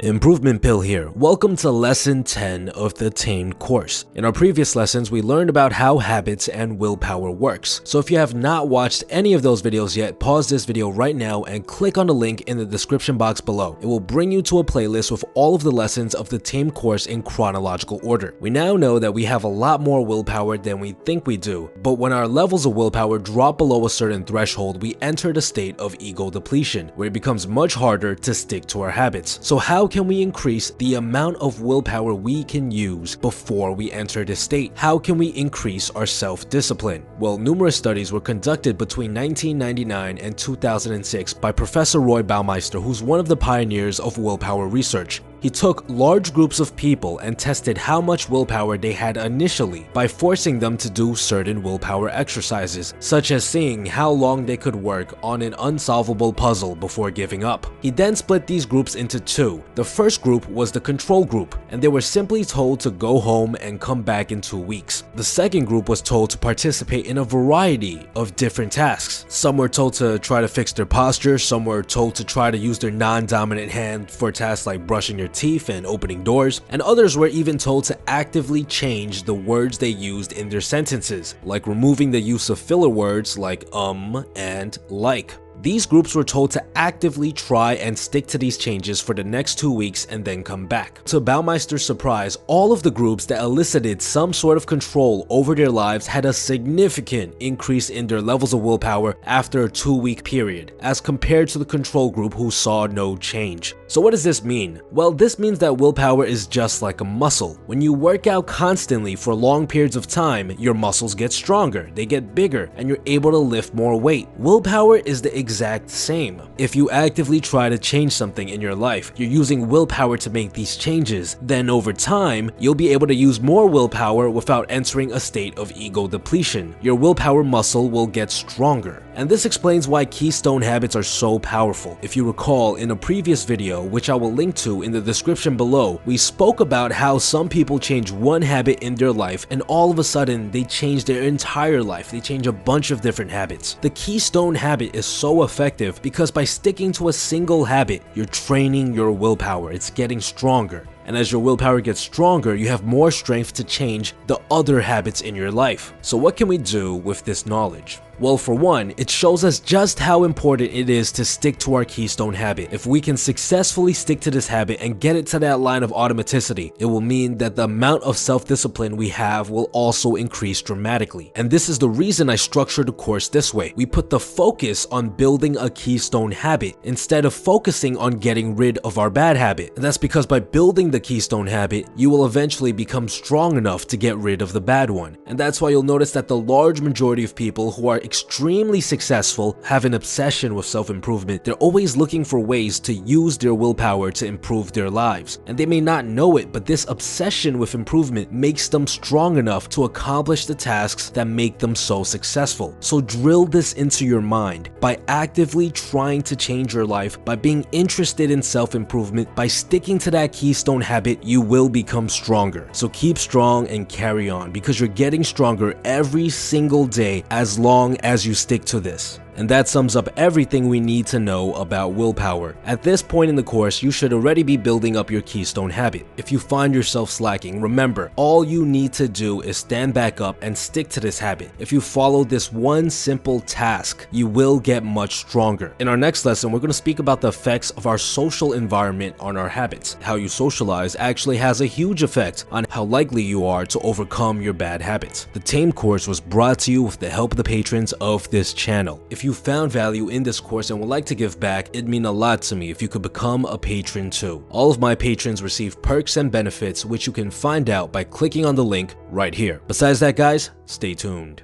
Improvement Pill here. Welcome to lesson 10 of the Tamed course. In our previous lessons, we learned about how habits and willpower works. So if you have not watched any of those videos yet, pause this video right now and click on the link in the description box below. It will bring you to a playlist with all of the lessons of the Tamed course in chronological order. We now know that we have a lot more willpower than we think we do, but when our levels of willpower drop below a certain threshold, we enter the state of ego depletion, where it becomes much harder to stick to our habits. So how can we increase the amount of willpower we can use before we enter this state? How can we increase our self-discipline? Well, numerous studies were conducted between 1999 and 2006 by Professor Roy Baumeister, who's one of the pioneers of willpower research. He took large groups of people and tested how much willpower they had initially by forcing them to do certain willpower exercises, such as seeing how long they could work on an unsolvable puzzle before giving up. He then split these groups into two. The first group was the control group, and they were simply told to go home and come back in 2 weeks. The second group was told to participate in a variety of different tasks. Some were told to try to fix their posture, some were told to try to use their non-dominant hand for tasks like brushing your teeth and opening doors, and others were even told to actively change the words they used in their sentences, like removing the use of filler words like and like. These groups were told to actively try and stick to these changes for the next 2 weeks and then come back. To Baumeister's surprise, all of the groups that elicited some sort of control over their lives had a significant increase in their levels of willpower after a 2-week period, as compared to the control group who saw no change. So what does this mean? Well, this means that willpower is just like a muscle. When you work out constantly for long periods of time, your muscles get stronger, they get bigger, and you're able to lift more weight. Willpower is the exact same. If you actively try to change something in your life, you're using willpower to make these changes. Then over time, you'll be able to use more willpower without entering a state of ego depletion. Your willpower muscle will get stronger. And this explains why Keystone Habits are so powerful. If you recall, in a previous video, which I will link to in the description below, we spoke about how some people change one habit in their life and all of a sudden they change their entire life. They change a bunch of different habits. The Keystone Habit is so effective because by sticking to a single habit, you're training your willpower. It's getting stronger. And as your willpower gets stronger, you have more strength to change the other habits in your life. So what can we do with this knowledge? Well, for one, it shows us just how important it is to stick to our Keystone Habit. If we can successfully stick to this habit and get it to that line of automaticity, it will mean that the amount of self-discipline we have will also increase dramatically. And this is the reason I structured the course this way. We put the focus on building a Keystone Habit instead of focusing on getting rid of our bad habit. And that's because by building the Keystone Habit, you will eventually become strong enough to get rid of the bad one. And that's why you'll notice that the large majority of people who are extremely successful have an obsession with self-improvement. They're always looking for ways to use their willpower to improve their lives. And they may not know it, but this obsession with improvement makes them strong enough to accomplish the tasks that make them so successful. So drill this into your mind. By actively trying to change your life, by being interested in self-improvement, by sticking to that Keystone Habit, you will become stronger. So keep strong and carry on, because you're getting stronger every single day as long as you stick to this. And that sums up everything we need to know about willpower. At this point in the course, you should already be building up your Keystone Habit. If you find yourself slacking, remember, all you need to do is stand back up and stick to this habit. If you follow this one simple task, you will get much stronger. In our next lesson, we're going to speak about the effects of our social environment on our habits. How you socialize actually has a huge effect on how likely you are to overcome your bad habits. The Tamed course was brought to you with the help of the patrons of this channel. If you found value in this course and would like to give back, it'd mean a lot to me if you could become a patron too. All of my patrons receive perks and benefits, which you can find out by clicking on the link right here. Besides that, guys, stay tuned.